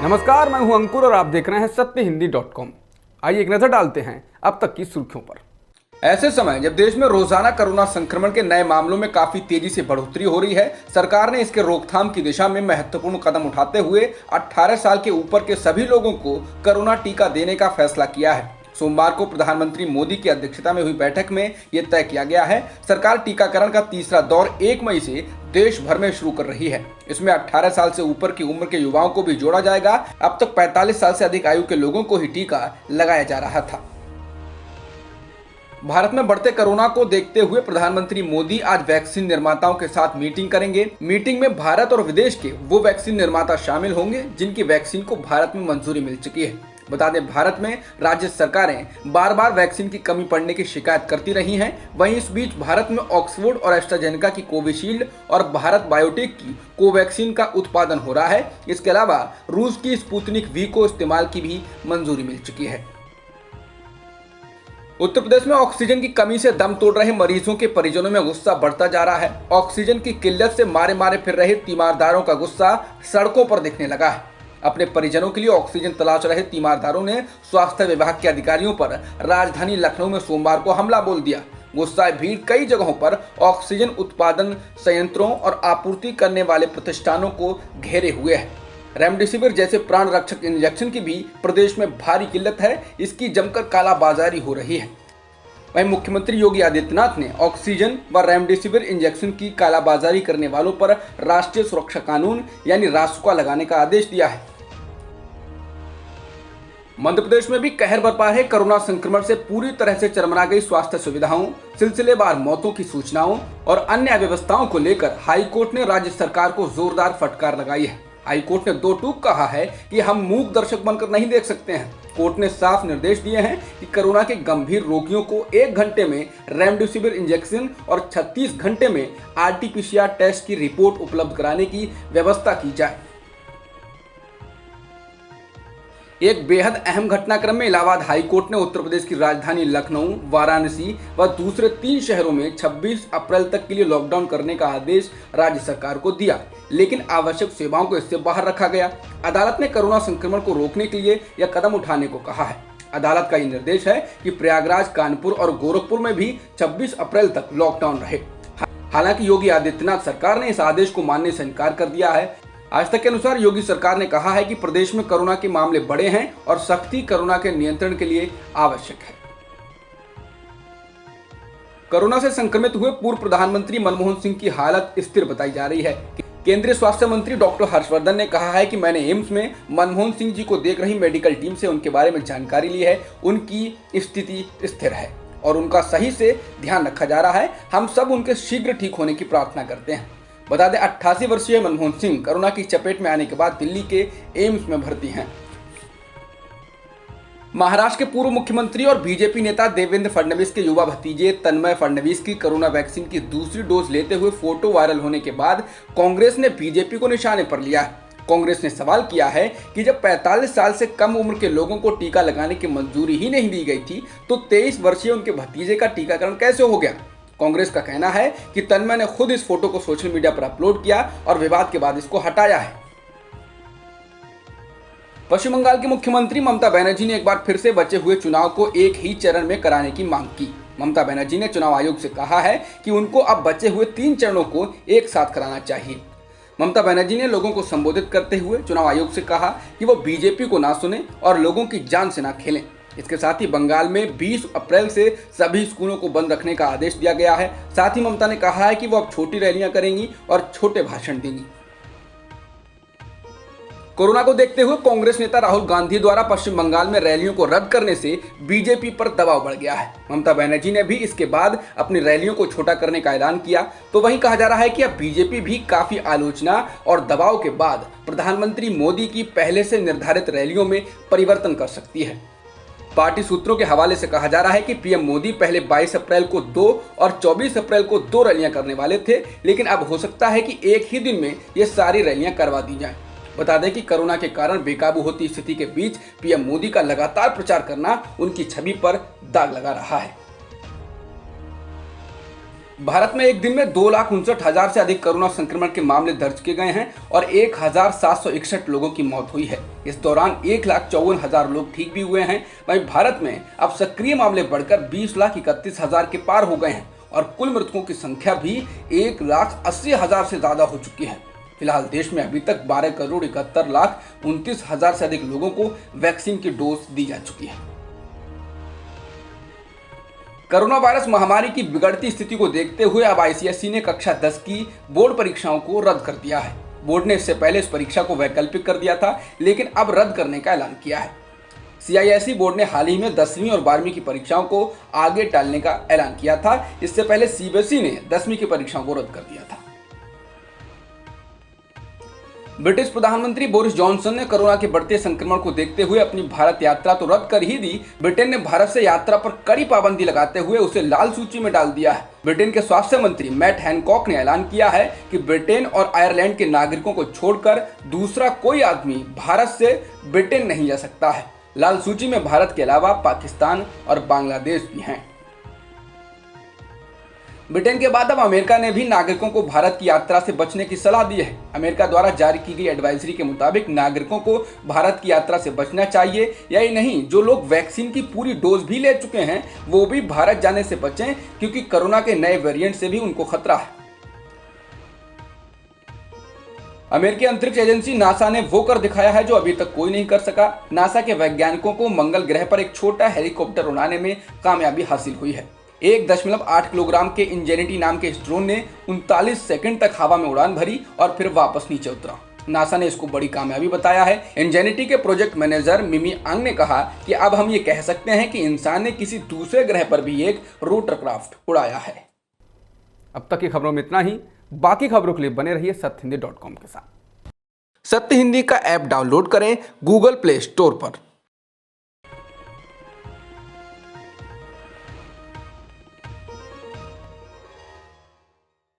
नमस्कार, मैं हूं अंकुर और आप देख रहे हैं सत्यहिंदी.com। आइए एक नजर डालते हैं अब तक की सुर्खियों पर। ऐसे समय जब देश में रोजाना कोरोना संक्रमण के नए मामलों में काफी तेजी से बढ़ोतरी हो रही है, सरकार ने इसके रोकथाम की दिशा में महत्वपूर्ण कदम उठाते हुए 18 साल के ऊपर के सभी लोगों को कोरोना टीका देने का फैसला किया है। सोमवार को प्रधानमंत्री मोदी की अध्यक्षता में हुई बैठक में यह तय किया गया है। सरकार टीकाकरण का तीसरा दौर 1 मई से देश भर में शुरू कर रही है। इसमें 18 साल से ऊपर की उम्र के युवाओं को भी जोड़ा जाएगा। अब तक 45 साल से अधिक आयु के लोगों को ही टीका लगाया जा रहा था। भारत में बढ़ते कोरोना को देखते हुए प्रधानमंत्री मोदी आज वैक्सीन निर्माताओं के साथ मीटिंग करेंगे। मीटिंग में भारत और विदेश के वो वैक्सीन निर्माता शामिल होंगे जिनकी वैक्सीन को भारत में मंजूरी मिल चुकी है। बता दें, भारत में राज्य सरकारें बार बार वैक्सीन की कमी पड़ने की शिकायत करती रही हैं। वहीं इस बीच भारत में ऑक्सफोर्ड और एस्ट्राजेनेका की कोविशील्ड और भारत बायोटेक की कोवैक्सीन का उत्पादन हो रहा है। इसके अलावा रूस की स्पुतनिक वी को इस्तेमाल की भी मंजूरी मिल चुकी है। उत्तर प्रदेश में ऑक्सीजन की कमी से दम तोड़ रहे मरीजों के परिजनों में गुस्सा बढ़ता जा रहा है। ऑक्सीजन की किल्लत से मारे मारे फिर रहे तीमारदारों का गुस्सा सड़कों पर दिखने लगा है। अपने परिजनों के लिए ऑक्सीजन तलाश रहे तीमारदारों ने स्वास्थ्य विभाग के अधिकारियों पर राजधानी लखनऊ में सोमवार को हमला बोल दिया। गुस्साए भीड़ कई जगहों पर ऑक्सीजन उत्पादन संयंत्रों और आपूर्ति करने वाले प्रतिष्ठानों को घेरे हुए है। रेमडेसिविर जैसे प्राण रक्षक इंजेक्शन की भी प्रदेश में भारी किल्लत है। इसकी जमकर कालाबाजारी हो रही है। वहीं मुख्यमंत्री योगी आदित्यनाथ ने ऑक्सीजन व रेमडेसिविर इंजेक्शन की कालाबाजारी करने वालों पर राष्ट्रीय सुरक्षा कानून यानी रासुका लगाने का आदेश दिया है। मध्य प्रदेश में भी कहर बरपा है। कोरोना संक्रमण से पूरी तरह से चरमरा गई स्वास्थ्य सुविधाओं, सिलसिलेवार मौतों की सूचनाओं और अन्य अव्यवस्थाओं को लेकर हाईकोर्ट ने राज्य सरकार को जोरदार फटकार लगाई है। हाईकोर्ट ने दो टूक कहा है कि हम मूक दर्शक बनकर नहीं देख सकते हैं। कोर्ट ने साफ निर्देश दिए हैं कि कोरोना के गंभीर रोगियों को 1 घंटे में रेमडेसिविर इंजेक्शन और 36 घंटे में आरटीपीसीआर टेस्ट की रिपोर्ट उपलब्ध कराने की व्यवस्था की जाए। एक बेहद अहम घटनाक्रम में इलाहाबाद हाईकोर्ट ने उत्तर प्रदेश की राजधानी लखनऊ, वाराणसी व दूसरे 3 शहरों में 26 अप्रैल तक के लिए लॉकडाउन करने का आदेश राज्य सरकार को दिया, लेकिन आवश्यक सेवाओं को इससे बाहर रखा गया। अदालत ने कोरोना संक्रमण को रोकने के लिए यह कदम उठाने को कहा है। अदालत का यह निर्देश है कि प्रयागराज, कानपुर और गोरखपुर में भी 26 अप्रैल तक लॉकडाउन रहे। हालांकि योगी आदित्यनाथ सरकार ने इस आदेश को मानने से इनकार कर दिया है। आज तक के अनुसार योगी सरकार ने कहा है कि प्रदेश में कोरोना के मामले बढ़े हैं और सख्ती कोरोना के नियंत्रण के लिए आवश्यक है। कोरोना से संक्रमित हुए पूर्व प्रधानमंत्री मनमोहन सिंह की हालत स्थिर बताई जा रही है। केंद्रीय स्वास्थ्य मंत्री डॉक्टर हर्षवर्धन ने कहा है कि मैंने एम्स में मनमोहन सिंह जी को देख रही मेडिकल टीम से उनके बारे में जानकारी ली है। उनकी स्थिति स्थिर है और उनका सही से ध्यान रखा जा रहा है। हम सब उनके शीघ्र ठीक होने की प्रार्थना करते हैं। बता दें, 88 वर्षीय मनमोहन सिंह कोरोना की चपेट में आने के बाद दिल्ली के एम्स में भर्ती हैं। महाराष्ट्र के पूर्व मुख्यमंत्री और बीजेपी नेता देवेंद्र फडणवीस के युवा भतीजे तन्मय फडणवीस की कोरोना वैक्सीन की दूसरी डोज लेते हुए फोटो वायरल होने के बाद कांग्रेस ने बीजेपी को निशाने पर लिया है। कांग्रेस ने सवाल किया है कि जब 45 साल से कम उम्र के लोगों को टीका लगाने की मंजूरी ही नहीं दी गई थी, तो 23 वर्षीय उनके भतीजे का टीकाकरण कैसे हो गया। कांग्रेस का कहना है कि तन्मय ने खुद इस फोटो को सोशल मीडिया पर अपलोड किया और विवाद के बाद इसको हटाया है। पश्चिम बंगाल की मुख्यमंत्री ममता बनर्जी ने एक बार फिर से बचे हुए चुनाव को एक ही चरण में कराने की मांग की। ममता बनर्जी ने चुनाव आयोग से कहा है कि उनको अब बचे हुए 3 चरणों को एक साथ कराना चाहिए। ममता बनर्जी ने लोगों को संबोधित करते हुए चुनाव आयोग से कहा कि वो बीजेपी को ना सुने और लोगों की जान से ना खेलें। इसके साथ ही बंगाल में 20 अप्रैल से सभी स्कूलों को बंद रखने का आदेश दिया गया है। साथ ही ममता ने कहा है कि वो अब छोटी रैलियां करेंगी और छोटे भाषण देंगी। कोरोना को देखते हुए कांग्रेस नेता राहुल गांधी द्वारा पश्चिम बंगाल में रैलियों को रद्द करने से बीजेपी पर दबाव बढ़ गया है। ममता बनर्जी ने भी इसके बाद अपनी रैलियों को छोटा करने का ऐलान किया। तो वहीं कहा जा रहा है कि अब बीजेपी भी काफी आलोचना और दबाव के बाद प्रधानमंत्री मोदी की पहले से निर्धारित रैलियों में परिवर्तन कर सकती है। पार्टी सूत्रों के हवाले से कहा जा रहा है कि पीएम मोदी पहले 22 अप्रैल को 2 और 24 अप्रैल को 2 रैलियां करने वाले थे, लेकिन अब हो सकता है कि एक ही दिन में ये सारी रैलियां करवा दी जाएं। बता दें कि कोरोना के कारण बेकाबू होती स्थिति के बीच पीएम मोदी का लगातार प्रचार करना उनकी छवि पर दाग लगा रहा है। भारत में एक दिन में 2,59,000 से अधिक कोरोना संक्रमण के मामले दर्ज किए गए हैं और 1,761 लोगों की मौत हुई है। इस दौरान 1,54,000 लोग ठीक भी हुए हैं। वहीं भारत में अब सक्रिय मामले बढ़कर 20,31,000 के पार हो गए हैं और कुल मृतकों की संख्या भी 1,80,000 से ज्यादा हो चुकी है। फिलहाल देश में अभी तक 12,71,29,000 से अधिक लोगों को वैक्सीन की डोज दी जा चुकी है। कोरोना वायरस महामारी की बिगड़ती स्थिति को देखते हुए अब आईसीएसई ने कक्षा 10 की बोर्ड परीक्षाओं को रद्द कर दिया है। बोर्ड ने इससे पहले इस परीक्षा को वैकल्पिक कर दिया था, लेकिन अब रद्द करने का ऐलान किया है। सीआईएसई बोर्ड ने हाल ही में 10वीं और 12वीं की परीक्षाओं को आगे टालने का ऐलान किया था। इससे पहले सीबीएसई ने 10वीं की परीक्षाओं को रद्द कर दिया था। ब्रिटिश प्रधानमंत्री बोरिस जॉनसन ने कोरोना के बढ़ते संक्रमण को देखते हुए अपनी भारत यात्रा तो रद्द कर ही दी, ब्रिटेन ने भारत से यात्रा पर कड़ी पाबंदी लगाते हुए उसे लाल सूची में डाल दिया है। ब्रिटेन के स्वास्थ्य मंत्री मैट हैनकॉक ने ऐलान किया है कि ब्रिटेन और आयरलैंड के नागरिकों को छोड़कर दूसरा कोई आदमी भारत से ब्रिटेन नहीं जा सकता है। लाल सूची में भारत के अलावा पाकिस्तान और बांग्लादेश भी हैं। ब्रिटेन के बाद अब अमेरिका ने भी नागरिकों को भारत की यात्रा से बचने की सलाह दी है। अमेरिका द्वारा जारी की गई एडवाइजरी के मुताबिक नागरिकों को भारत की यात्रा से बचना चाहिए। यही नहीं, जो लोग वैक्सीन की पूरी डोज भी ले चुके हैं वो भी भारत जाने से बचें, क्योंकि कोरोना के नए वेरिएंट से भी उनको खतरा है। अमेरिकी अंतरिक्ष एजेंसी नासा ने वो कर दिखाया है जो अभी तक कोई नहीं कर सका। नासा के वैज्ञानिकों को मंगल ग्रह पर एक छोटा हेलीकॉप्टर उड़ाने में कामयाबी हासिल हुई है। 1.8 किलोग्राम के इंजेनिटी नाम के इस ड्रोन ने 39 सेकंड तक हवा में उड़ान भरी और फिर वापस नीचे उतरा। नासा ने इसको बड़ी कामयाबी बताया है। इंजेनिटी के प्रोजेक्ट मैनेजर मिमी आंग ने कहा कि अब हम ये कह सकते हैं कि इंसान ने किसी दूसरे ग्रह पर भी एक रोटरक्राफ्ट उड़ाया है। अब तक की खबरों में इतना ही। बाकी खबरों के लिए बने रहिए सत्यहिंदी.com के साथ। सत्य हिंदी का ऐप डाउनलोड करें गूगल प्ले स्टोर पर।